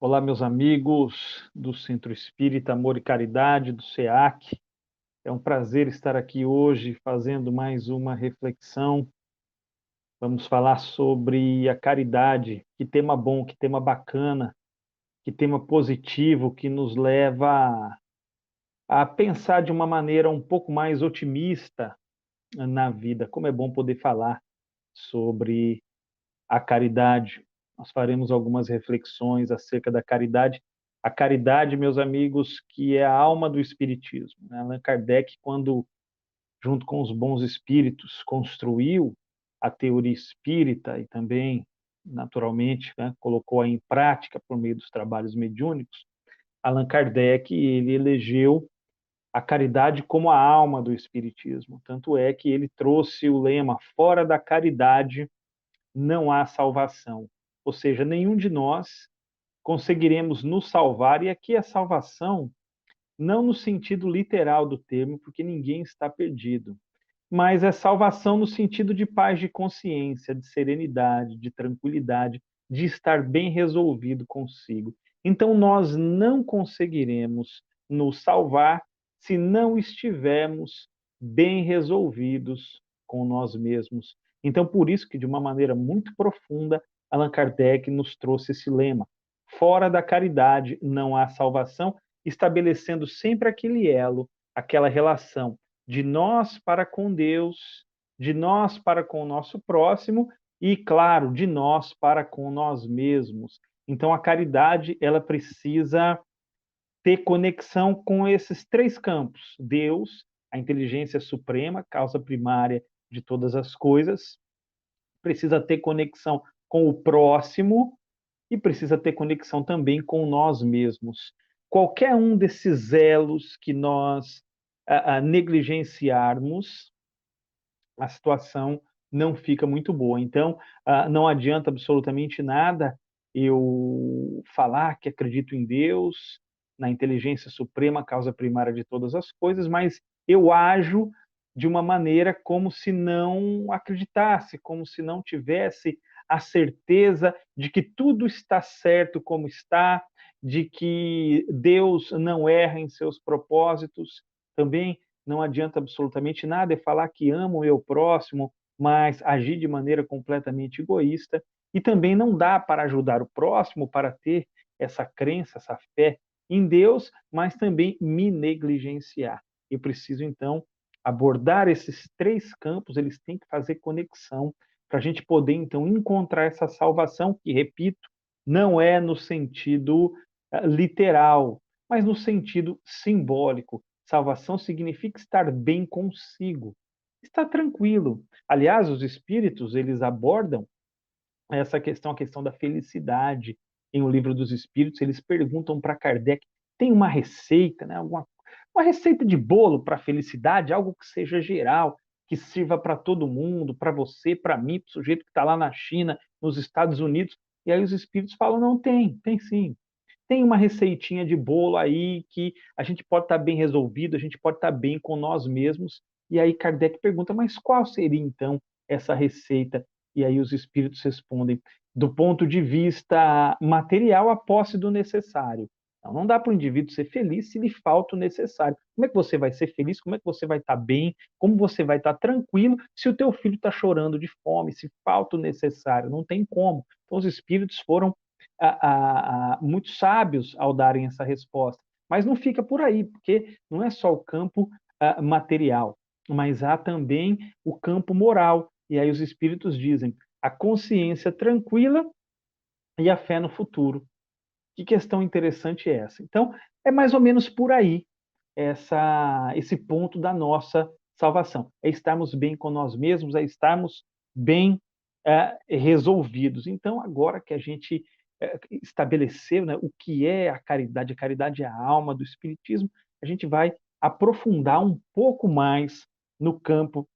Olá, meus amigos do Centro Espírita Amor e Caridade, do SEAC. É um prazer estar aqui hoje fazendo mais uma reflexão. Vamos falar sobre a caridade. Que tema bom, que tema bacana, que tema positivo que nos leva a pensar de uma maneira um pouco mais otimista na vida. Como é bom poder falar sobre a caridade. Nós faremos algumas reflexões acerca da caridade. A caridade, meus amigos, que é a alma do espiritismo, né? Allan Kardec, quando, junto com os bons espíritos, construiu a teoria espírita e também, naturalmente, né, colocou-a em prática por meio dos trabalhos mediúnicos, Allan Kardec, ele elegeu a caridade como a alma do espiritismo. Tanto é que ele trouxe o lema: fora da caridade não há salvação. Ou seja, nenhum de nós conseguiremos nos salvar, e aqui a salvação, não no sentido literal do termo, porque ninguém está perdido, mas é salvação no sentido de paz de consciência, de serenidade, de tranquilidade, de estar bem resolvido consigo. Então, nós não conseguiremos nos salvar se não estivermos bem resolvidos com nós mesmos. Então, por isso que, de uma maneira muito profunda, Allan Kardec nos trouxe esse lema: fora da caridade não há salvação, estabelecendo sempre aquele elo, aquela relação de nós para com Deus, de nós para com o nosso próximo e, claro, de nós para com nós mesmos. Então, a caridade, ela precisa ter conexão com esses três campos: Deus, a inteligência suprema, causa primária de todas as coisas, precisa ter conexão com o próximo e precisa ter conexão também com nós mesmos. Qualquer um desses elos que nós negligenciarmos, a situação não fica muito boa. Então, não adianta absolutamente nada eu falar que acredito em Deus, na inteligência suprema, causa primária de todas as coisas, mas eu ajo de uma maneira como se não acreditasse, como se não tivesse a certeza de que tudo está certo como está, de que Deus não erra em seus propósitos. Também não adianta absolutamente nada é falar que amo o meu próximo, mas agir de maneira completamente egoísta. E também não dá para ajudar o próximo, para ter essa crença, essa fé em Deus, mas também me negligenciar. Eu preciso, então, abordar esses três campos, eles têm que fazer conexão para a gente poder, então, encontrar essa salvação, que, repito, não é no sentido literal, mas no sentido simbólico. Salvação significa estar bem consigo, estar tranquilo. Aliás, os espíritos, eles abordam essa questão, a questão da felicidade. Em O Livro dos Espíritos, eles perguntam para Kardec: tem uma receita, né, uma receita de bolo para a felicidade, algo que seja geral, que sirva para todo mundo, para você, para mim, para o sujeito que está lá na China, nos Estados Unidos? E aí os espíritos falam: não, tem sim. Tem uma receitinha de bolo aí que a gente pode estar bem resolvido, a gente pode estar bem com nós mesmos. E aí Kardec pergunta: mas qual seria então essa receita? E aí os espíritos respondem: do ponto de vista material, a posse do necessário. Não dá para o indivíduo ser feliz se lhe falta o necessário. Como é que você vai ser feliz? Como é que você vai estar bem? Como você vai estar tranquilo se o teu filho está chorando de fome, se falta o necessário? Não tem como. Então os espíritos foram muito sábios ao darem essa resposta. Mas não fica por aí, porque não é só o campo material, mas há também o campo moral. E aí os espíritos dizem: a consciência tranquila e a fé no futuro. Que questão interessante é essa? Então, é mais ou menos por aí esse ponto da nossa salvação. É estarmos bem com nós mesmos, é estarmos bem resolvidos. Então, agora que a gente estabeleceu, né, o que é a caridade é a alma do Espiritismo, a gente vai aprofundar um pouco mais no campo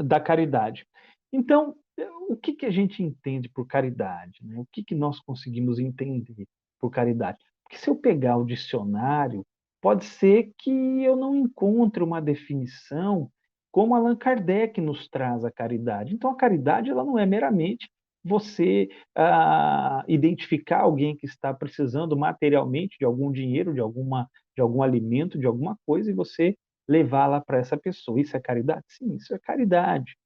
da caridade. Então, o que, que a gente entende por caridade? Né? O que, que nós conseguimos entender por caridade? Porque se eu pegar o dicionário, pode ser que eu não encontre uma definição como Allan Kardec nos traz a caridade. Então, a caridade ela não é meramente você identificar alguém que está precisando materialmente de algum dinheiro, de algum alimento, de alguma coisa, e você levá-la para essa pessoa. Isso é caridade? Sim, isso é caridade.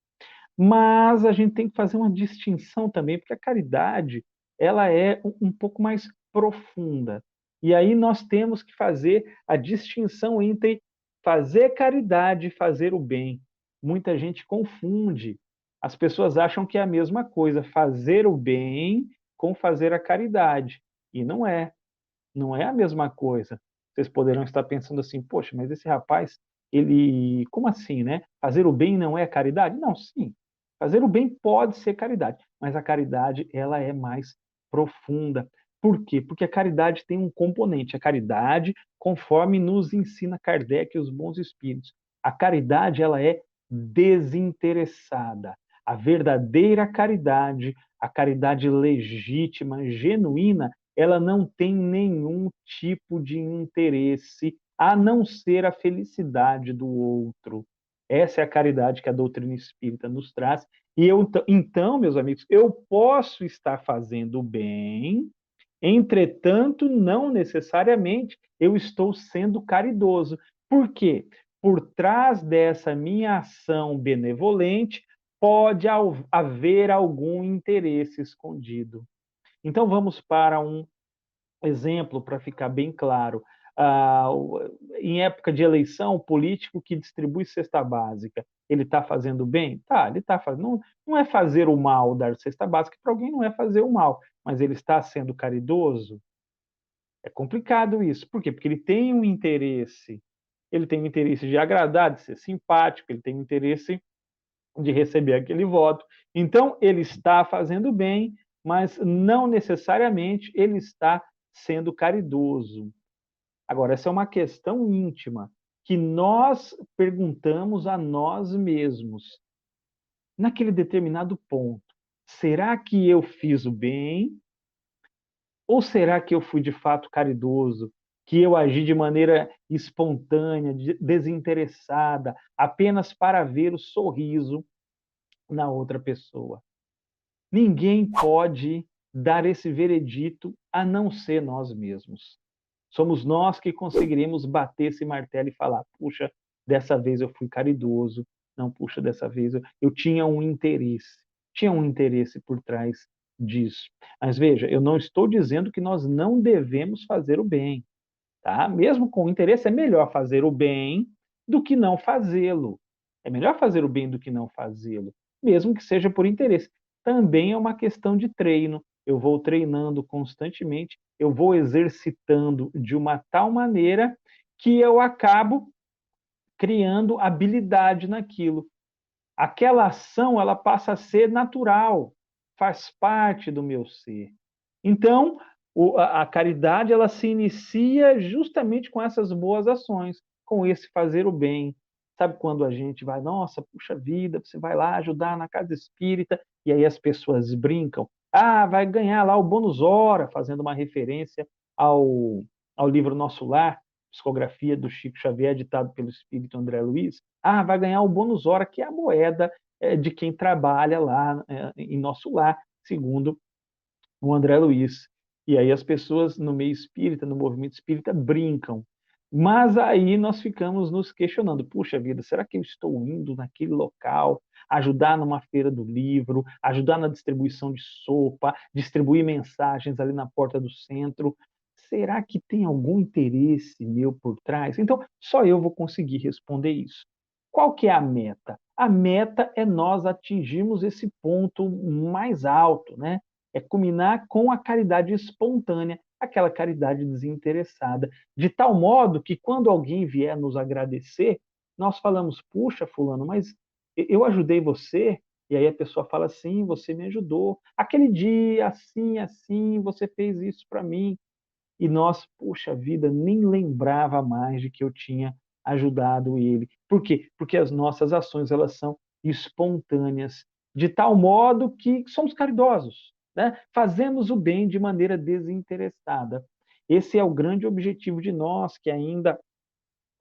Mas a gente tem que fazer uma distinção também, porque a caridade, ela é um pouco mais profunda. E aí nós temos que fazer a distinção entre fazer caridade e fazer o bem. Muita gente confunde. As pessoas acham que é a mesma coisa, fazer o bem com fazer a caridade. E não é. Não é a mesma coisa. Vocês poderão estar pensando assim: "Poxa, mas esse rapaz, ele como assim, né? Fazer o bem não é caridade?" Não, sim, fazer o bem pode ser caridade, mas a caridade, ela é mais profunda. Por quê? Porque a caridade tem um componente, a caridade, conforme nos ensina Kardec e os bons espíritos, a caridade, ela é desinteressada. A verdadeira caridade, a caridade legítima, genuína, ela não tem nenhum tipo de interesse, a não ser a felicidade do outro. Essa é a caridade que a doutrina espírita nos traz. E eu, então, meus amigos, eu posso estar fazendo o bem, entretanto, não necessariamente eu estou sendo caridoso. Por quê? Por trás dessa minha ação benevolente, pode haver algum interesse escondido. Então, vamos para um exemplo para ficar bem claro. Ah, em época de eleição, o político que distribui cesta básica, ele está fazendo bem? Tá, ele está fazendo. Não, não é fazer o mal dar cesta básica para alguém, não é fazer o mal, mas ele está sendo caridoso? É complicado isso. Por quê? Porque ele tem um interesse. Ele tem o interesse de agradar, de ser simpático, ele tem o interesse de receber aquele voto. Então, ele está fazendo bem, mas não necessariamente ele está sendo caridoso. Agora, essa é uma questão íntima que nós perguntamos a nós mesmos. Naquele determinado ponto, será que eu fiz o bem? Ou será que eu fui de fato caridoso? Que eu agi de maneira espontânea, desinteressada, apenas para ver o sorriso na outra pessoa? Ninguém pode dar esse veredito a não ser nós mesmos. Somos nós que conseguiremos bater esse martelo e falar: puxa, dessa vez eu fui caridoso, não, puxa, dessa vez eu tinha um interesse por trás disso. Mas veja, eu não estou dizendo que nós não devemos fazer o bem, tá? Mesmo com interesse, é melhor fazer o bem do que não fazê-lo. É melhor fazer o bem do que não fazê-lo, mesmo que seja por interesse. Também é uma questão de treino. Eu vou treinando constantemente, eu vou exercitando de uma tal maneira que eu acabo criando habilidade naquilo. Aquela ação, ela passa a ser natural, faz parte do meu ser. Então, a caridade, ela se inicia justamente com essas boas ações, com esse fazer o bem. Sabe quando a gente vai, nossa, puxa vida, você vai lá ajudar na casa espírita, e aí as pessoas brincam, vai ganhar lá o bônus hora, fazendo uma referência ao, ao livro Nosso Lar, psicografia do Chico Xavier, ditado pelo espírito André Luiz. Vai ganhar o bônus hora, que é a moeda de quem trabalha lá em Nosso Lar, segundo o André Luiz. E aí as pessoas no meio espírita, no movimento espírita, brincam. Mas aí nós ficamos nos questionando: puxa vida, será que eu estou indo naquele local, ajudar numa feira do livro, ajudar na distribuição de sopa, distribuir mensagens ali na porta do centro? Será que tem algum interesse meu por trás? Então, só eu vou conseguir responder isso. Qual que é a meta? A meta é nós atingirmos esse ponto mais alto, né? É culminar com a caridade espontânea, aquela caridade desinteressada, de tal modo que quando alguém vier nos agradecer, nós falamos: puxa, fulano, mas eu ajudei você, e aí a pessoa fala: sim, você me ajudou. Aquele dia, assim, assim, você fez isso para mim. E nós, puxa vida, nem lembrava mais de que eu tinha ajudado ele. Por quê? Porque as nossas ações, elas são espontâneas, de tal modo que somos caridosos, né? Fazemos o bem de maneira desinteressada. Esse é o grande objetivo de nós que ainda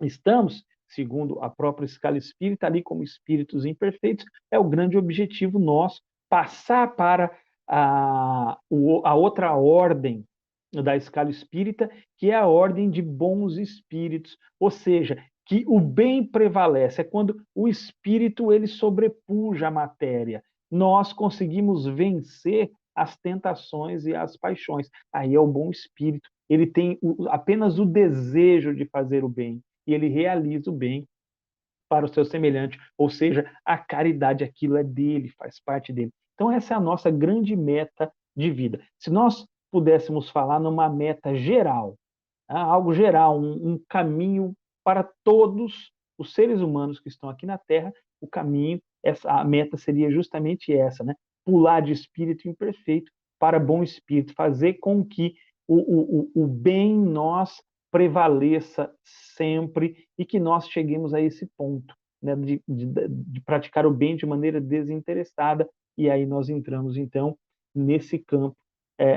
estamos, segundo a própria escala espírita, ali como espíritos imperfeitos, é o grande objetivo nosso, passar para a outra ordem da escala espírita, que é a ordem de bons espíritos, ou seja, que o bem prevalece, é quando o espírito ele sobrepuja a matéria. Nós conseguimos vencer as tentações e as paixões. Aí é o bom espírito, ele tem apenas o desejo de fazer o bem, e ele realiza o bem para o seu semelhante, ou seja, a caridade, aquilo é dele, faz parte dele. Então essa é a nossa grande meta de vida. Se nós pudéssemos falar numa meta geral, algo geral, um caminho para todos os seres humanos que estão aqui na Terra, o caminho, a meta seria justamente essa, né? Pular de espírito imperfeito para bom espírito, fazer com que o bem em nós prevaleça sempre e que nós cheguemos a esse ponto, né, de praticar o bem de maneira desinteressada, e aí nós entramos, então, nesse campo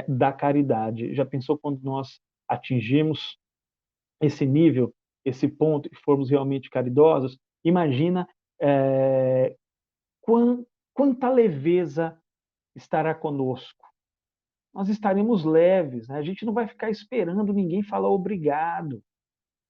da caridade. Já pensou quando nós atingirmos esse nível, esse ponto, e formos realmente caridosos? Imagina é, quanta leveza estará conosco. Nós estaremos leves, né? A gente não vai ficar esperando ninguém falar obrigado.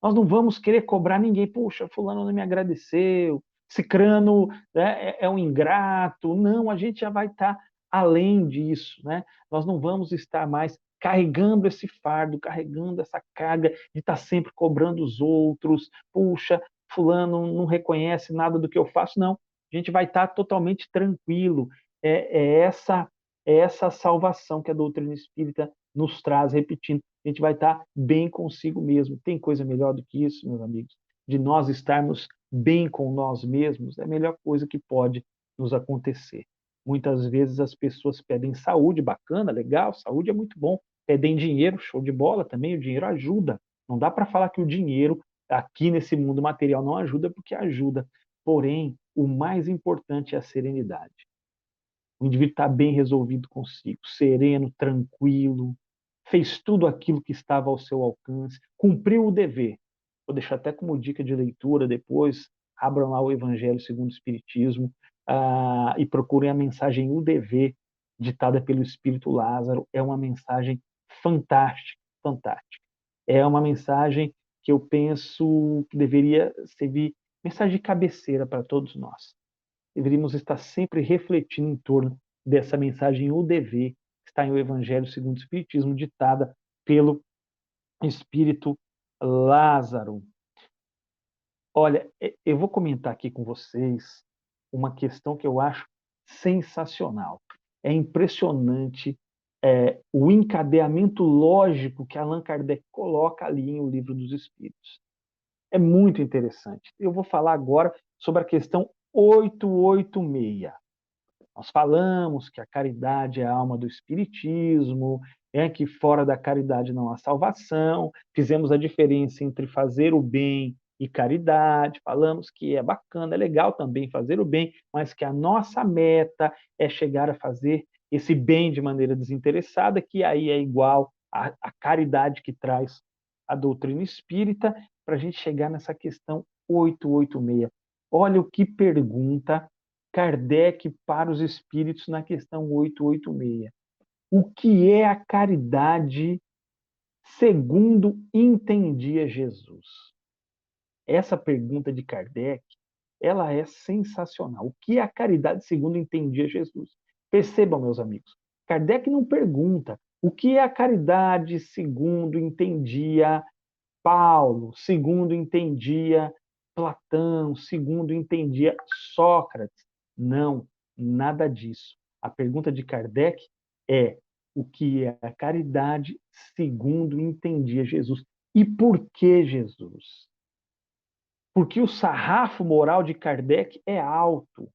Nós não vamos querer cobrar ninguém. Puxa, fulano não me agradeceu, cicrano, né, é um ingrato. Não, a gente já vai estar além disso, né? Nós não vamos estar mais carregando esse fardo, carregando essa carga de estar sempre cobrando os outros. Puxa, fulano não reconhece nada do que eu faço. Não, a gente vai estar totalmente tranquilo. É essa salvação que a doutrina espírita nos traz, repetindo, a gente vai estar bem consigo mesmo. Tem coisa melhor do que isso, meus amigos? De nós estarmos bem com nós mesmos, é a melhor coisa que pode nos acontecer. Muitas vezes as pessoas pedem saúde, bacana, legal, saúde é muito bom. Pedem dinheiro, show de bola também, o dinheiro ajuda. Não dá para falar que o dinheiro aqui nesse mundo material não ajuda, porque ajuda. Porém, o mais importante é a serenidade. O indivíduo está bem resolvido consigo, sereno, tranquilo, fez tudo aquilo que estava ao seu alcance, cumpriu o dever. Vou deixar até como dica de leitura depois, abram lá o Evangelho segundo o Espiritismo e procurem a mensagem O Dever, ditada pelo Espírito Lázaro. É uma mensagem fantástica, fantástica. É uma mensagem que eu penso que deveria servir mensagem de cabeceira para todos nós. Deveríamos estar sempre refletindo em torno dessa mensagem O Dever, que está em O Evangelho segundo o Espiritismo, ditada pelo Espírito Lázaro. Olha, eu vou comentar aqui com vocês uma questão que eu acho sensacional. É impressionante o encadeamento lógico que Allan Kardec coloca ali em O Livro dos Espíritos. É muito interessante. Eu vou falar agora sobre a questão 886. Nós falamos que a caridade é a alma do espiritismo, que fora da caridade não há salvação, fizemos a diferença entre fazer o bem e caridade, falamos que é bacana, é legal também fazer o bem, mas que a nossa meta é chegar a fazer esse bem de maneira desinteressada, que aí é igual à caridade que traz a doutrina espírita, para a gente chegar nessa questão 886. Olha o que pergunta Kardec para os espíritos na questão 886. O que é a caridade segundo entendia Jesus? Essa pergunta de Kardec, ela é sensacional. O que é a caridade segundo entendia Jesus? Percebam, meus amigos, Kardec não pergunta o que é a caridade segundo entendia Paulo, segundo entendia Platão, segundo entendia Sócrates. Não, nada disso. A pergunta de Kardec é o que é a caridade segundo entendia Jesus. E por que Jesus? Porque o sarrafo moral de Kardec é alto.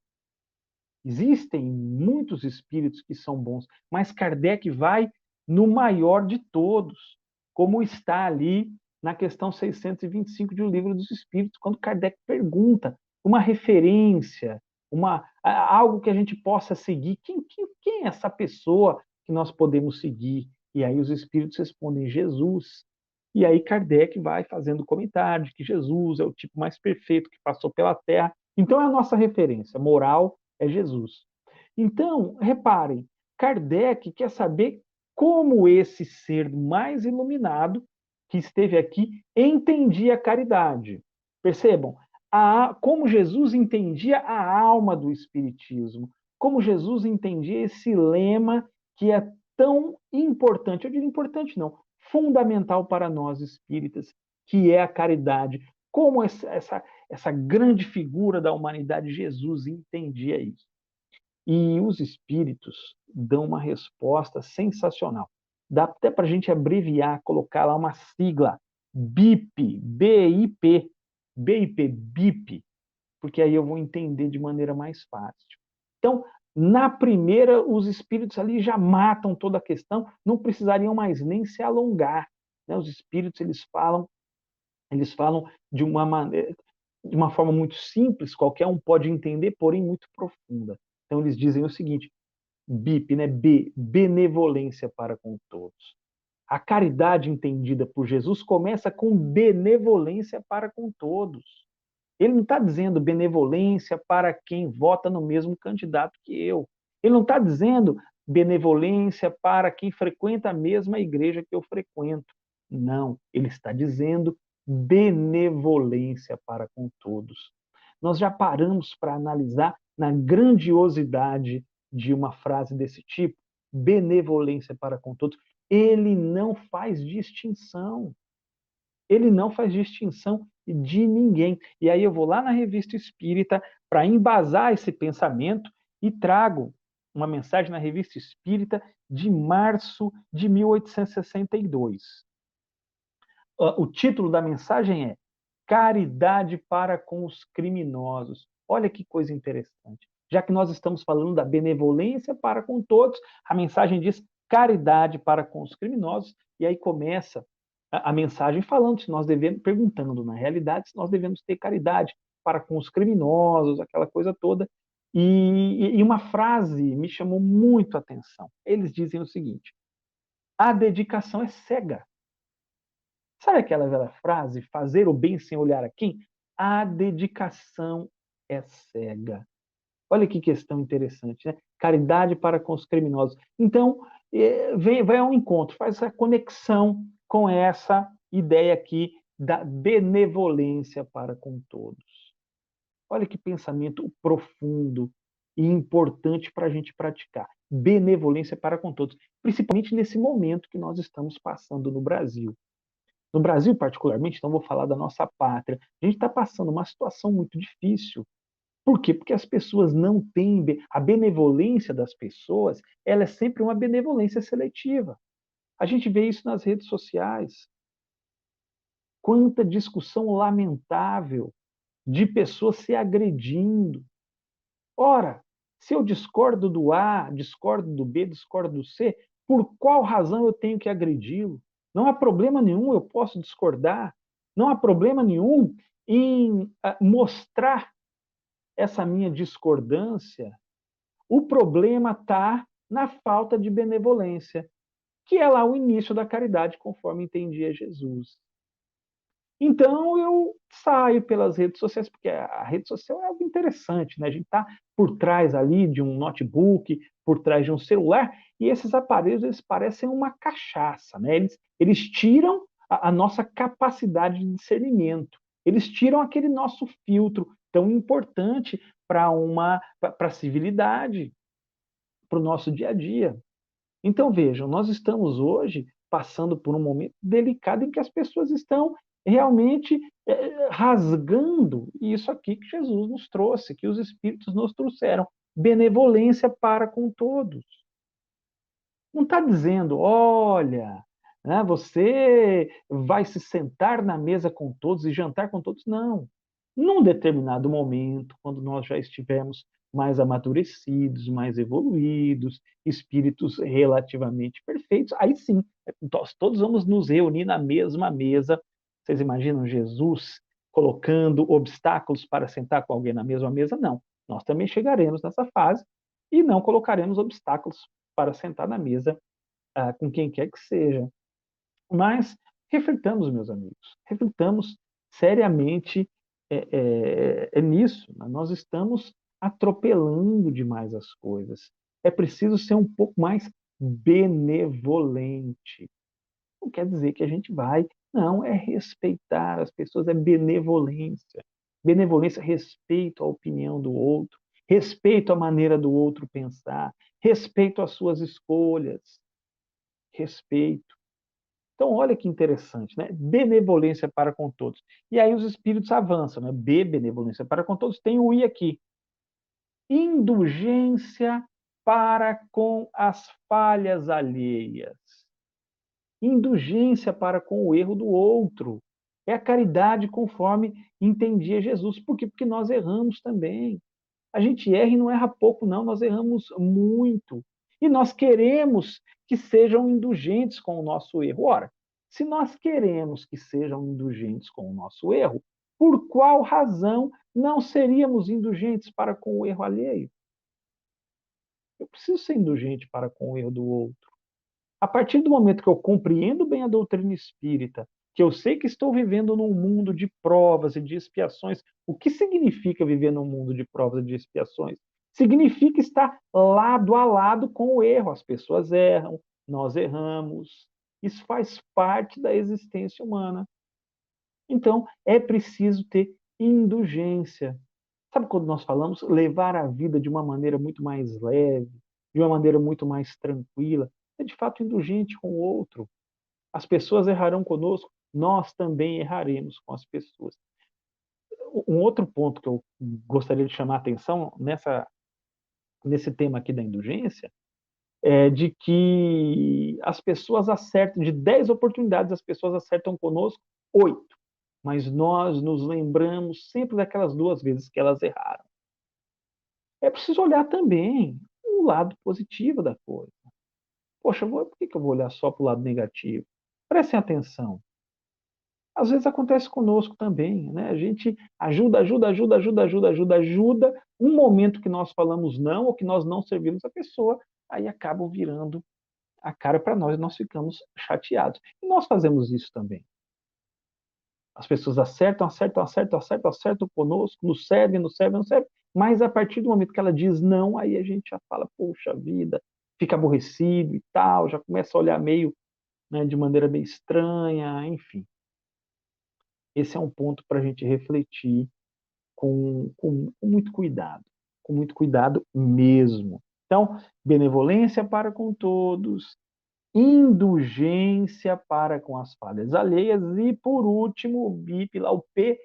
Existem muitos espíritos que são bons, mas Kardec vai no maior de todos, como está ali na questão 625 de O Livro dos Espíritos, quando Kardec pergunta uma referência, algo que a gente possa seguir. Quem é essa pessoa que nós podemos seguir? E aí os espíritos respondem: Jesus. E aí Kardec vai fazendo comentário de que Jesus é o tipo mais perfeito que passou pela Terra. Então é a nossa referência moral é Jesus. Então, reparem, Kardec quer saber como esse ser mais iluminado que esteve aqui entendia a caridade. Percebam, como Jesus entendia a alma do Espiritismo, como Jesus entendia esse lema que é tão importante, eu diria importante não, fundamental para nós espíritas, que é a caridade. Como essa grande figura da humanidade, Jesus, entendia isso. E os espíritos dão uma resposta sensacional. Dá até para a gente abreviar, colocar lá uma sigla, BIP, BIP, BIP, BIP, porque aí eu vou entender de maneira mais fácil. Então, na primeira, os espíritos ali já matam toda a questão, não precisariam mais nem se alongar. Né? Os espíritos, eles falam de uma maneira, de uma forma muito simples, qualquer um pode entender, porém muito profunda. Então, eles dizem o seguinte, BIP, né? B, benevolência para com todos. A caridade entendida por Jesus começa com benevolência para com todos. Ele não está dizendo benevolência para quem vota no mesmo candidato que eu. Ele não está dizendo benevolência para quem frequenta a mesma igreja que eu frequento. Não, ele está dizendo benevolência para com todos. Nós já paramos para analisar na grandiosidade de uma frase desse tipo, benevolência para com todos. Ele não faz distinção. Ele não faz distinção de ninguém. E aí eu vou lá na Revista Espírita para embasar esse pensamento e trago uma mensagem na Revista Espírita de março de 1862. O título da mensagem é Caridade para com os criminosos. Olha que coisa interessante. Já que nós estamos falando da benevolência para com todos, a mensagem diz caridade para com os criminosos, e aí começa a mensagem falando se nós devemos, perguntando na realidade se nós devemos ter caridade para com os criminosos, aquela coisa toda. E uma frase me chamou muito a atenção. Eles dizem o seguinte: a dedicação é cega. Sabe aquela velha frase, fazer o bem sem olhar a quem? A dedicação é cega. Olha que questão interessante, né? Caridade para com os criminosos. Então, vai ao encontro, faz essa conexão com essa ideia aqui da benevolência para com todos. Olha que pensamento profundo e importante para a gente praticar. Benevolência para com todos, principalmente nesse momento que nós estamos passando no Brasil. No Brasil, particularmente, então vou falar da nossa pátria, a gente está passando uma situação muito difícil. Por quê? Porque as pessoas não têm... A benevolência das pessoas, ela é sempre uma benevolência seletiva. A gente vê isso nas redes sociais. Quanta discussão lamentável de pessoas se agredindo. Ora, se eu discordo do A, discordo do B, discordo do C, por qual razão eu tenho que agredi-lo? Não há problema nenhum, eu posso discordar. Não há problema nenhum em mostrar essa minha discordância. O problema está na falta de benevolência, que é lá o início da caridade, conforme entendia Jesus. Então eu saio pelas redes sociais, porque a rede social é algo interessante, né? A gente está por trás ali de um notebook, por trás de um celular, e esses aparelhos eles parecem uma cachaça, né? Eles tiram a nossa capacidade de discernimento, eles tiram aquele nosso filtro tão importante para a civilidade, para o nosso dia a dia. Então vejam, nós estamos hoje passando por um momento delicado em que as pessoas estão realmente rasgando isso aqui que Jesus nos trouxe, que os Espíritos nos trouxeram, benevolência para com todos. Não está dizendo, olha, né, você vai se sentar na mesa com todos e jantar com todos, não. Num determinado momento, quando nós já estivermos mais amadurecidos, mais evoluídos, espíritos relativamente perfeitos, aí sim, nós todos vamos nos reunir na mesma mesa. Vocês imaginam Jesus colocando obstáculos para sentar com alguém na mesma mesa? Não. Nós também chegaremos nessa fase e não colocaremos obstáculos para sentar na mesa com quem quer que seja. Mas reflitamos, meus amigos, reflitamos seriamente nisso. Nós estamos atropelando demais as coisas. É preciso ser um pouco mais benevolente. Não quer dizer que a gente vai, não, é respeitar as pessoas, é benevolência. Benevolência, respeito à opinião do outro, respeito à maneira do outro pensar, respeito às suas escolhas, respeito. Então, olha que interessante, né? Benevolência para com todos. E aí os espíritos avançam, né? B, benevolência para com todos, tem o I aqui. Indulgência para com as falhas alheias. Indulgência para com o erro do outro. É a caridade conforme entendia Jesus. Por quê? Porque nós erramos também. A gente erra e não erra pouco, não, nós erramos muito. E nós queremos que sejam indulgentes com o nosso erro. Ora, se nós queremos que sejam indulgentes com o nosso erro, por qual razão não seríamos indulgentes para com o erro alheio? Eu preciso ser indulgente para com o erro do outro. A partir do momento que eu compreendo bem a doutrina espírita, que eu sei que estou vivendo num mundo de provas e de expiações, o que significa viver num mundo de provas e de expiações? Significa estar lado a lado com o erro. As pessoas erram, nós erramos. Isso faz parte da existência humana. Então, é preciso ter indulgência. Sabe quando nós falamos levar a vida de uma maneira muito mais leve, de uma maneira muito mais tranquila? É de fato indulgente com o outro. As pessoas errarão conosco, nós também erraremos com as pessoas. Um outro ponto que eu gostaria de chamar a atenção nesse tema aqui da indulgência é de que as pessoas acertam, de 10 oportunidades, as pessoas acertam conosco 8, mas nós nos lembramos sempre daquelas 2 vezes que elas erraram. É preciso olhar também o lado positivo da coisa. Poxa, por que eu vou olhar só para o lado negativo? Prestem atenção. Às vezes acontece conosco também, né? A gente ajuda. Um momento que nós falamos não ou que nós não servimos a pessoa, aí acabam virando a cara para nós e nós ficamos chateados. E nós fazemos isso também. As pessoas acertam conosco, nos servem, mas a partir do momento que ela diz não, aí a gente já fala, poxa vida, fica aborrecido e tal, já começa a olhar meio, né, de maneira meio estranha, enfim. Esse é um ponto para a gente refletir com muito cuidado mesmo. Então, benevolência para com todos, indulgência para com as falhas alheias e, por último, o BIP, lá, o P,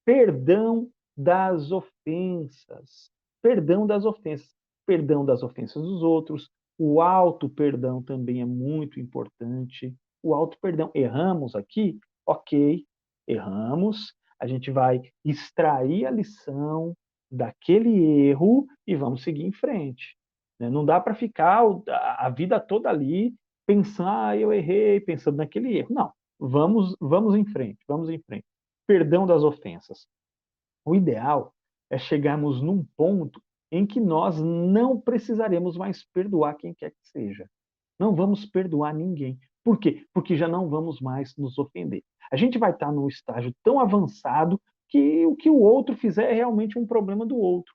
perdão das ofensas. Perdão das ofensas. Perdão das ofensas dos outros. O auto-perdão também é muito importante. O auto-perdão. Erramos aqui? Ok, erramos. A gente vai extrair a lição daquele erro e vamos seguir em frente. Né? Não dá para ficar a vida toda ali pensar, eu errei, pensando naquele erro. Não, vamos em frente, vamos em frente. Perdão das ofensas. O ideal é chegarmos num ponto em que nós não precisaremos mais perdoar quem quer que seja. Não vamos perdoar ninguém. Por quê? Porque já não vamos mais nos ofender. A gente vai estar num estágio tão avançado que o outro fizer é realmente um problema do outro.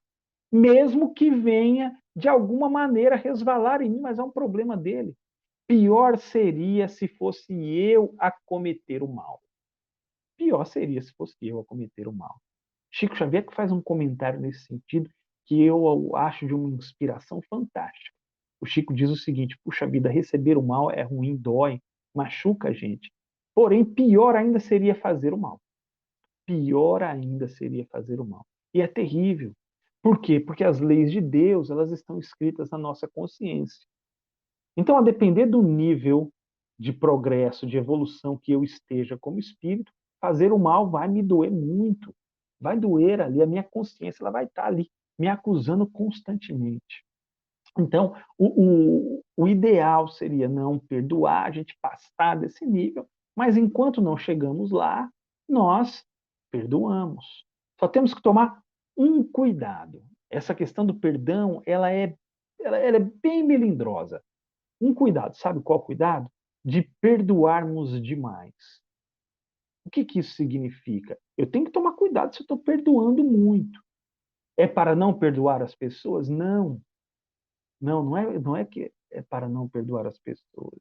Mesmo que venha, de alguma maneira, resvalar em mim, mas é um problema dele. Pior seria se fosse eu a cometer o mal. Pior seria se fosse eu a cometer o mal. Chico Xavier que faz um comentário nesse sentido que eu acho de uma inspiração fantástica. O Chico diz o seguinte: puxa vida, receber o mal é ruim, dói, machuca a gente. Porém, pior ainda seria fazer o mal. Pior ainda seria fazer o mal. E é terrível. Por quê? Porque as leis de Deus, elas estão escritas na nossa consciência. Então, a depender do nível de progresso, de evolução que eu esteja como espírito, fazer o mal vai me doer muito. Vai doer ali, a minha consciência ela vai estar ali, me acusando constantemente. Então, o ideal seria não perdoar, a gente passar desse nível, mas enquanto não chegamos lá, nós perdoamos. Só temos que tomar um cuidado. Essa questão do perdão, ela é bem melindrosa. Um cuidado, sabe qual cuidado? De perdoarmos demais. O que isso significa? Eu tenho que tomar cuidado se eu estou perdoando muito. É para não perdoar as pessoas? Não. Não, não é que é para não perdoar as pessoas,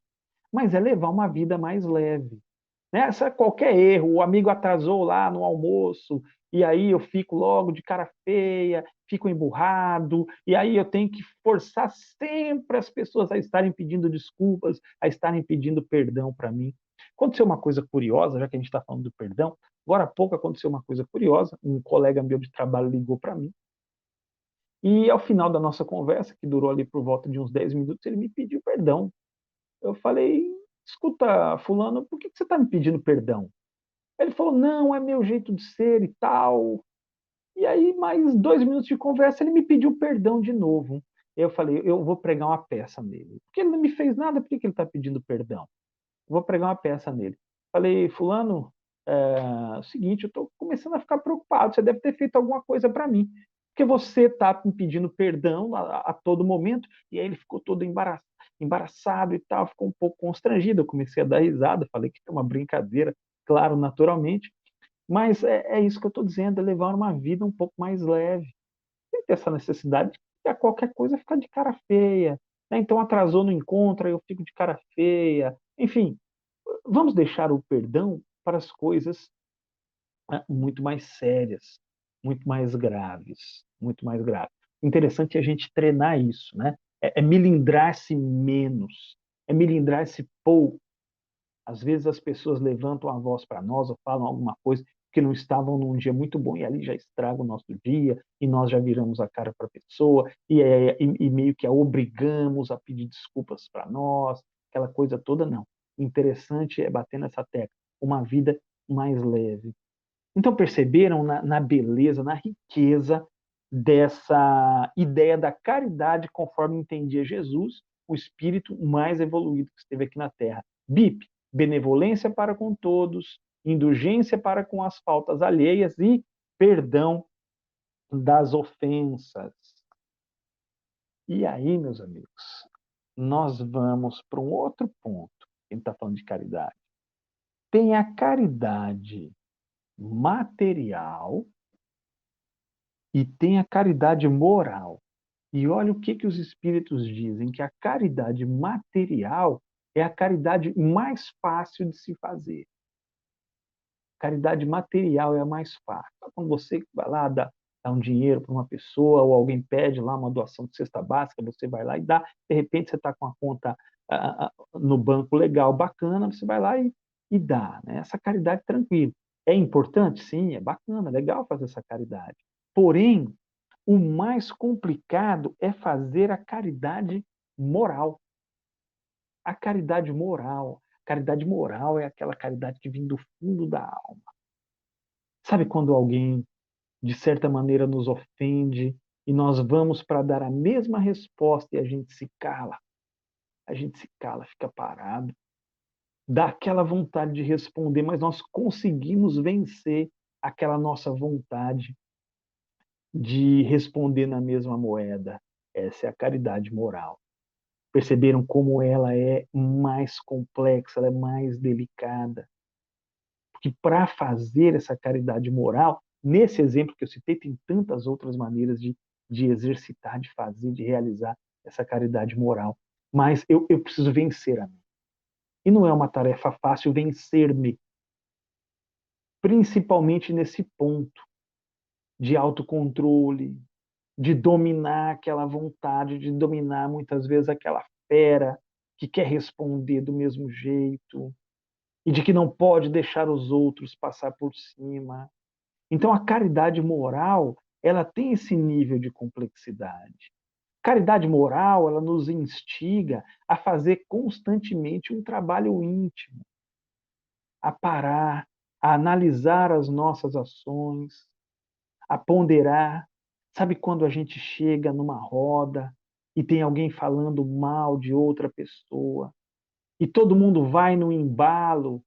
mas é levar uma vida mais leve, né? Qualquer erro, o amigo atrasou lá no almoço, e aí eu fico logo de cara feia, fico emburrado, e aí eu tenho que forçar sempre as pessoas a estarem pedindo desculpas, a estarem pedindo perdão para mim. Aconteceu uma coisa curiosa, já que a gente está falando do perdão, agora há pouco aconteceu uma coisa curiosa, um colega meu de trabalho ligou para mim, e ao final da nossa conversa, que durou ali por volta de uns 10 minutos, ele me pediu perdão. Eu falei, escuta, fulano, por que você está me pedindo perdão? Ele falou, não, é meu jeito de ser e tal. E aí, mais 2 minutos de conversa, ele me pediu perdão de novo. Eu falei, eu vou pregar uma peça nele. Porque ele não me fez nada, por que ele está pedindo perdão? Eu vou pregar uma peça nele. Falei, fulano, é o seguinte, eu estou começando a ficar preocupado, você deve ter feito alguma coisa para mim. Porque você está me pedindo perdão a todo momento, e aí ele ficou todo embaraçado e tal, ficou um pouco constrangido. Eu comecei a dar risada, falei que é uma brincadeira, claro, naturalmente, mas é isso que eu estou dizendo, é levar uma vida um pouco mais leve. Sem ter essa necessidade de a qualquer coisa ficar de cara feia. Né? Então atrasou no encontro, aí eu fico de cara feia. Enfim, vamos deixar o perdão para as coisas muito mais sérias, muito mais graves, muito mais graves. Interessante é a gente treinar isso, né? É melindrar-se menos, é melindrar-se pouco. Às vezes as pessoas levantam a voz para nós ou falam alguma coisa que não estavam num dia muito bom e ali já estraga o nosso dia e nós já viramos a cara para a pessoa e meio que a obrigamos a pedir desculpas para nós, aquela coisa toda, não. O interessante é bater nessa tecla, uma vida mais leve. Então perceberam na beleza, na riqueza dessa ideia da caridade conforme entendia Jesus, o espírito mais evoluído que esteve aqui na Terra. BIP, benevolência para com todos, indulgência para com as faltas alheias e perdão das ofensas. E aí, meus amigos, nós vamos para um outro ponto. A gente está falando de caridade. Tem a caridade material e tem a caridade moral. E olha o que os espíritos dizem, que a caridade material é a caridade mais fácil de se fazer. Caridade material é a mais fácil. Então, quando você vai lá, dá um dinheiro para uma pessoa, ou alguém pede lá uma doação de cesta básica, você vai lá e dá, de repente você está com a conta no banco legal, bacana, você vai lá e dá. Né? Essa caridade tranquila. É importante? Sim, é bacana, é legal fazer essa caridade. Porém, o mais complicado é fazer a caridade moral. A caridade moral. Caridade moral é aquela caridade que vem do fundo da alma. Sabe quando alguém, de certa maneira, nos ofende e nós vamos para dar a mesma resposta e a gente se cala? A gente se cala, fica parado. Dá aquela vontade de responder, mas nós conseguimos vencer aquela nossa vontade de responder na mesma moeda. Essa é a caridade moral. Perceberam como ela é mais complexa, ela é mais delicada? Porque para fazer essa caridade moral, nesse exemplo que eu citei, tem tantas outras maneiras de exercitar, de fazer, de realizar essa caridade moral. Mas eu preciso vencer a mim. E não é uma tarefa fácil vencer-me, principalmente nesse ponto de autocontrole, de dominar aquela vontade, de dominar muitas vezes aquela fera que quer responder do mesmo jeito e de que não pode deixar os outros passar por cima. Então a caridade moral, ela tem esse nível de complexidade. Caridade moral, ela nos instiga a fazer constantemente um trabalho íntimo, a parar, a analisar as nossas ações, a ponderar. Sabe quando a gente chega numa roda e tem alguém falando mal de outra pessoa e todo mundo vai no embalo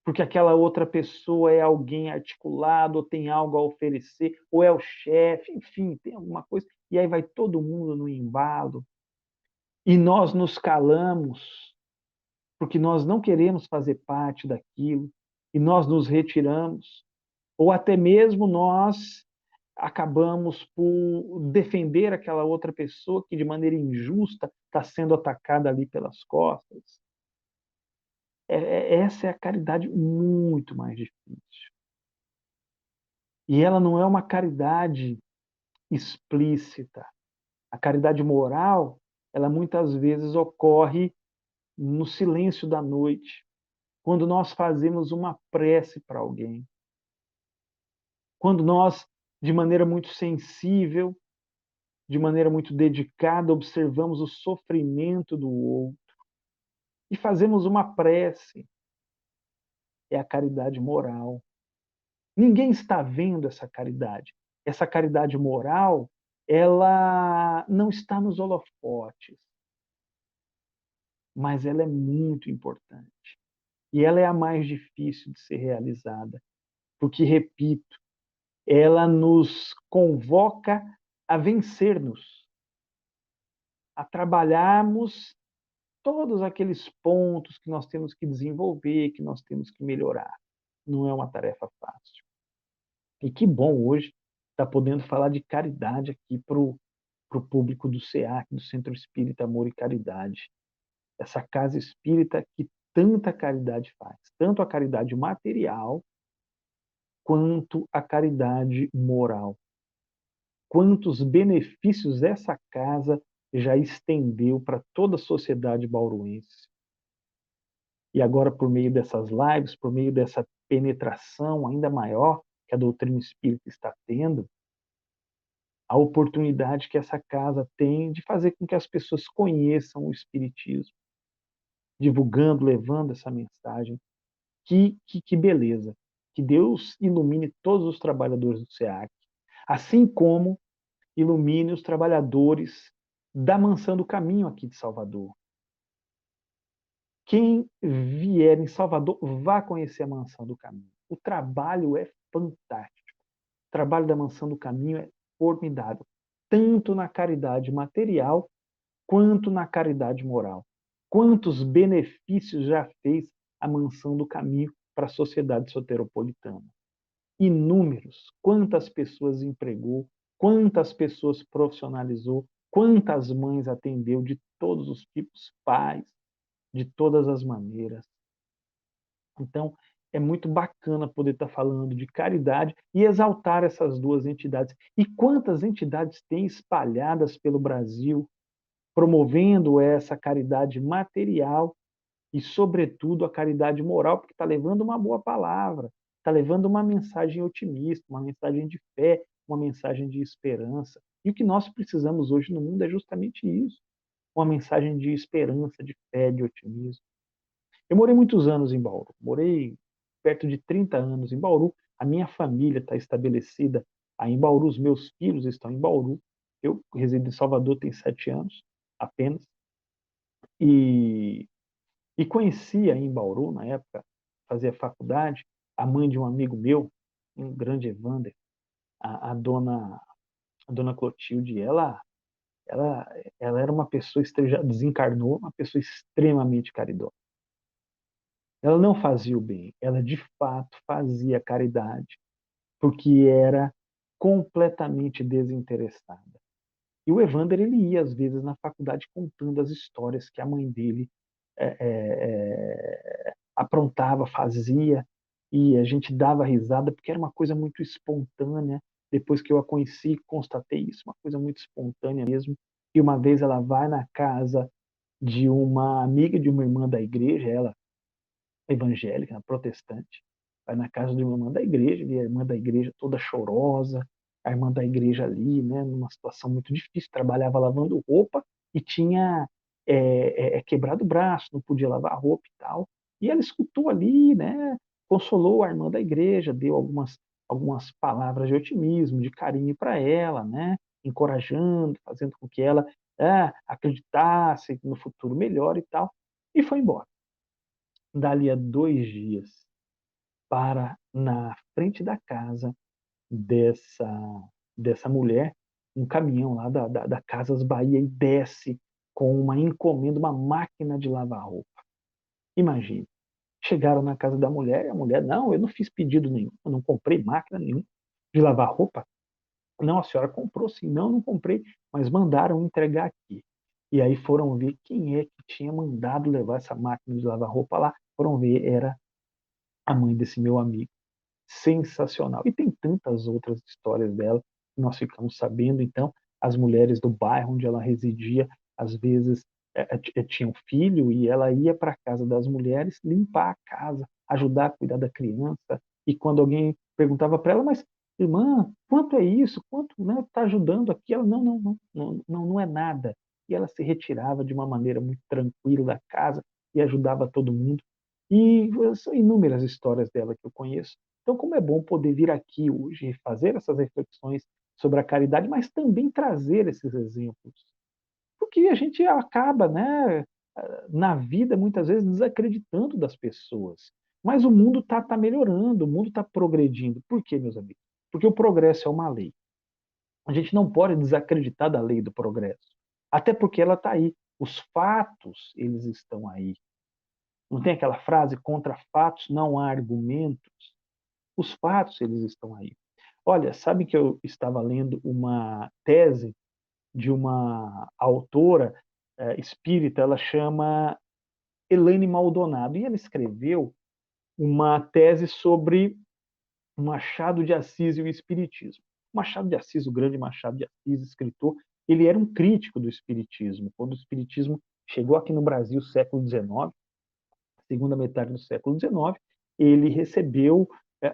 porque aquela outra pessoa é alguém articulado, ou tem algo a oferecer, ou é o chefe, enfim, tem alguma coisa, e aí vai todo mundo no embalo, e nós nos calamos, porque nós não queremos fazer parte daquilo, e nós nos retiramos, ou até mesmo nós acabamos por defender aquela outra pessoa que de maneira injusta está sendo atacada ali pelas costas. Essa é a caridade muito mais difícil. E ela não é uma caridade explícita. A caridade moral, ela muitas vezes ocorre no silêncio da noite, quando nós fazemos uma prece para alguém, quando nós, de maneira muito sensível, de maneira muito dedicada, observamos o sofrimento do outro e fazemos uma prece. É a caridade moral. Ninguém está vendo essa caridade. Essa caridade moral, ela não está nos holofotes, mas ela é muito importante. E ela é a mais difícil de ser realizada, porque, repito, ela nos convoca a vencer-nos, a trabalharmos todos aqueles pontos que nós temos que desenvolver, que nós temos que melhorar. Não é uma tarefa fácil. E que bom hoje estar podendo falar de caridade aqui para o público do SEAC, do Centro Espírita Amor e Caridade. Essa casa espírita que tanta caridade faz, tanto a caridade material quanto a caridade moral. Quantos benefícios essa casa já estendeu para toda a sociedade bauruense. E agora, por meio dessas lives, por meio dessa penetração ainda maior que a doutrina espírita está tendo, a oportunidade que essa casa tem de fazer com que as pessoas conheçam o Espiritismo, divulgando, levando essa mensagem. Que beleza! Que Deus ilumine todos os trabalhadores do SEAC, assim como ilumine os trabalhadores da Mansão do Caminho aqui de Salvador. Quem vier em Salvador, vá conhecer a Mansão do Caminho. O trabalho é fantástico. O trabalho da Mansão do Caminho é formidável, tanto na caridade material quanto na caridade moral. Quantos benefícios já fez a Mansão do Caminho para a sociedade soteropolitana? Inúmeros. Quantas pessoas empregou, quantas pessoas profissionalizou, quantas mães atendeu de todos os tipos, pais, de todas as maneiras. Então, é muito bacana poder estar falando de caridade e exaltar essas duas entidades. E quantas entidades tem espalhadas pelo Brasil, promovendo essa caridade material e, sobretudo, a caridade moral, porque está levando uma boa palavra, está levando uma mensagem otimista, uma mensagem de fé, uma mensagem de esperança. E o que nós precisamos hoje no mundo é justamente isso, uma mensagem de esperança, de fé, de otimismo. Eu morei muitos anos em Bauru, morei perto de 30 anos em Bauru, a minha família está estabelecida aí em Bauru, os meus filhos estão em Bauru, eu resido em Salvador tem 7 anos apenas, e, e conheci aí em Bauru, na época, fazia faculdade, a mãe de um amigo meu, um grande Evander, a, a dona a dona Clotilde, ela, ela era uma pessoa, já desencarnou, uma pessoa extremamente caridosa. Ela não fazia o bem, ela de fato fazia caridade, porque era completamente desinteressada. E o Evander, ele ia às vezes na faculdade contando as histórias que a mãe dele aprontava, fazia, e a gente dava risada, porque era uma coisa muito espontânea. Depois que eu a conheci, constatei isso, uma coisa muito espontânea mesmo. E uma vez ela vai na casa de uma amiga de uma irmã da igreja, ela evangélica, protestante, vai na casa de uma irmã da igreja, e a irmã da igreja toda chorosa, a irmã da igreja ali, né, numa situação muito difícil, trabalhava lavando roupa e tinha quebrado o braço, não podia lavar roupa e tal. E ela escutou ali, né, consolou a irmã da igreja, deu algumas palavras de otimismo, de carinho para ela, né, encorajando, fazendo com que ela acreditasse no futuro melhor e tal, e foi embora. Dali a 2 dias, para na frente da casa dessa, dessa mulher, um caminhão lá da Casas Bahia e desce com uma encomenda, uma máquina de lavar roupa. Imagine. Chegaram na casa da mulher e a mulher, não, eu não fiz pedido nenhum, eu não comprei máquina nenhuma de lavar roupa. Não, a senhora comprou sim. Não, não comprei, mas mandaram entregar aqui. E aí foram ver quem é que tinha mandado levar essa máquina de lavar roupa lá. Foram ver, era a mãe desse meu amigo. Sensacional. E tem tantas outras histórias dela que nós ficamos sabendo. Então, as mulheres do bairro onde ela residia, às vezes, tinham filho e ela ia para a casa das mulheres limpar a casa, ajudar a cuidar da criança. E quando alguém perguntava para ela, mas irmã, quanto é isso? Quanto, né, está ajudando aqui? Ela, não, não, não, não, não, não é nada. E ela se retirava de uma maneira muito tranquila da casa e ajudava todo mundo. E são inúmeras histórias dela que eu conheço. Então, como é bom poder vir aqui hoje e fazer essas reflexões sobre a caridade, mas também trazer esses exemplos. Porque a gente acaba, né, na vida, muitas vezes, desacreditando das pessoas. Mas o mundo está melhorando, o mundo está progredindo. Por quê, meus amigos? Porque o progresso é uma lei. A gente não pode desacreditar da lei do progresso. Até porque ela está aí. Os fatos, eles estão aí. Não tem aquela frase, contra fatos não há argumentos? Os fatos, eles estão aí. Olha, sabe que eu estava lendo uma tese de uma autora espírita, ela chama Elaine Maldonado, e ela escreveu uma tese sobre Machado de Assis e o espiritismo. Machado de Assis, o grande Machado de Assis, escritor, ele era um crítico do espiritismo. Quando o espiritismo chegou aqui no Brasil, século XIX, segunda metade do século XIX, ele recebeu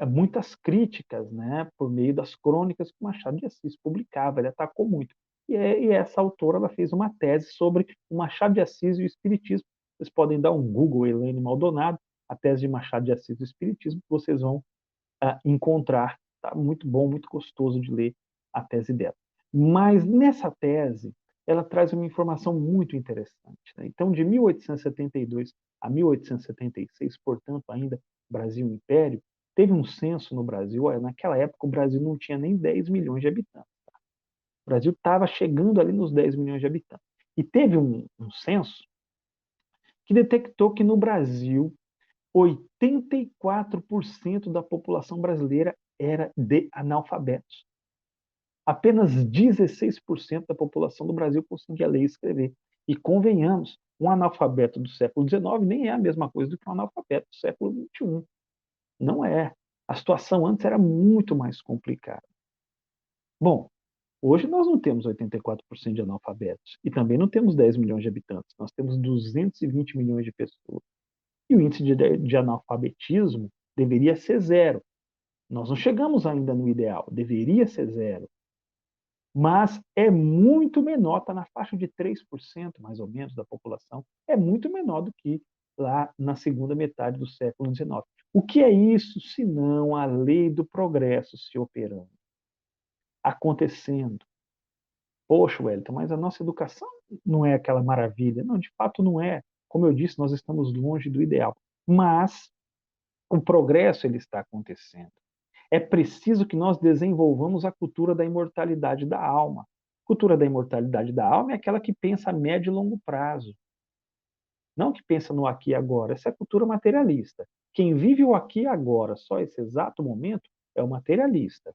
muitas críticas, né, por meio das crônicas que Machado de Assis publicava, ele atacou muito. E essa autora ela fez uma tese sobre o Machado de Assis e o Espiritismo. Vocês podem dar um Google, Elaine Maldonado, a tese de Machado de Assis e o Espiritismo, que vocês vão encontrar. Tá muito bom, muito gostoso de ler a tese dela. Mas nessa tese, ela traz uma informação muito interessante. Né? Então, de 1872 a 1876, portanto, ainda Brasil Império, teve um censo no Brasil. Olha, naquela época, o Brasil não tinha nem 10 milhões de habitantes. Tá? O Brasil estava chegando ali nos 10 milhões de habitantes. E teve um censo que detectou que no Brasil 84% da população brasileira era de analfabetos. Apenas 16% da população do Brasil conseguia ler e escrever. E convenhamos, um analfabeto do século XIX nem é a mesma coisa do que um analfabeto do século XXI. Não é. A situação antes era muito mais complicada. Bom, hoje nós não temos 84% de analfabetos e também não temos 10 milhões de habitantes. Nós temos 220 milhões de pessoas. E o índice de analfabetismo deveria ser zero. Nós não chegamos ainda no ideal, deveria ser zero. Mas é muito menor, está na faixa de 3% mais ou menos da população, é muito menor do que lá na segunda metade do século XIX. O que é isso, senão a lei do progresso se operando, acontecendo? Poxa, Wellington, mas a nossa educação não é aquela maravilha. Não, de fato não é. Como eu disse, nós estamos longe do ideal. Mas o progresso ele está acontecendo. É preciso que nós desenvolvamos a cultura da imortalidade da alma. A cultura da imortalidade da alma é aquela que pensa a médio e longo prazo, não que pensa no aqui e agora. Essa é a cultura materialista. Quem vive o aqui e agora, só esse exato momento, é o materialista.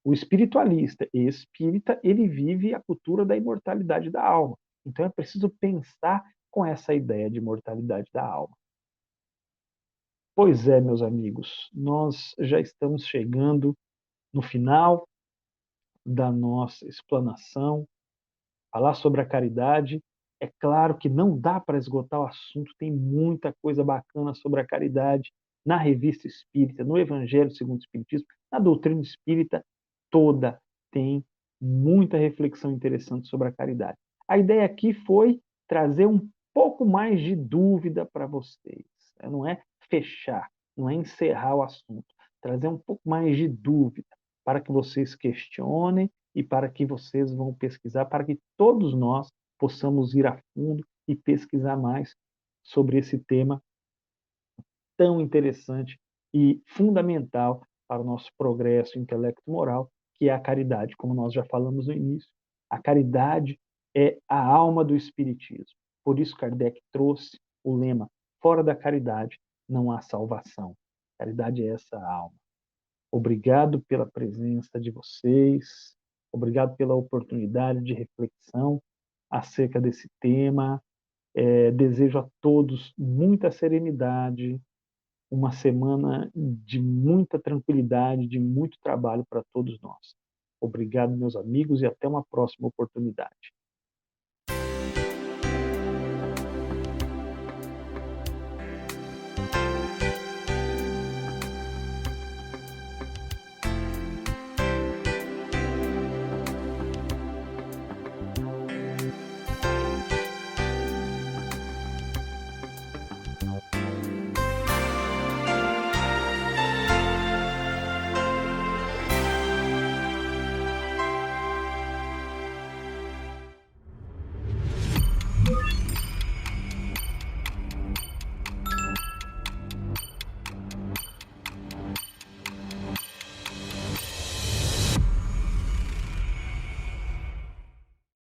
O espiritualista e espírita, ele vive a cultura da imortalidade da alma. Então é preciso pensar com essa ideia de imortalidade da alma. Pois é, meus amigos, nós já estamos chegando no final da nossa explanação. Falar sobre a caridade, é claro que não dá para esgotar o assunto, tem muita coisa bacana sobre a caridade na Revista Espírita, no Evangelho segundo o Espiritismo, na doutrina espírita toda tem muita reflexão interessante sobre a caridade. A ideia aqui foi trazer um pouco mais de dúvida para vocês, né? Não é fechar, não é encerrar o assunto, trazer um pouco mais de dúvida para que vocês questionem e para que vocês vão pesquisar, para que todos nós possamos ir a fundo e pesquisar mais sobre esse tema tão interessante e fundamental para o nosso progresso intelecto-moral, que é a caridade, como nós já falamos no início. A caridade é a alma do Espiritismo. Por isso, Kardec trouxe o lema: fora da caridade não há salvação. Caridade é essa alma. Obrigado pela presença de vocês. Obrigado pela oportunidade de reflexão acerca desse tema. Desejo a todos muita serenidade, uma semana de muita tranquilidade, de muito trabalho para todos nós. Obrigado, meus amigos, e até uma próxima oportunidade.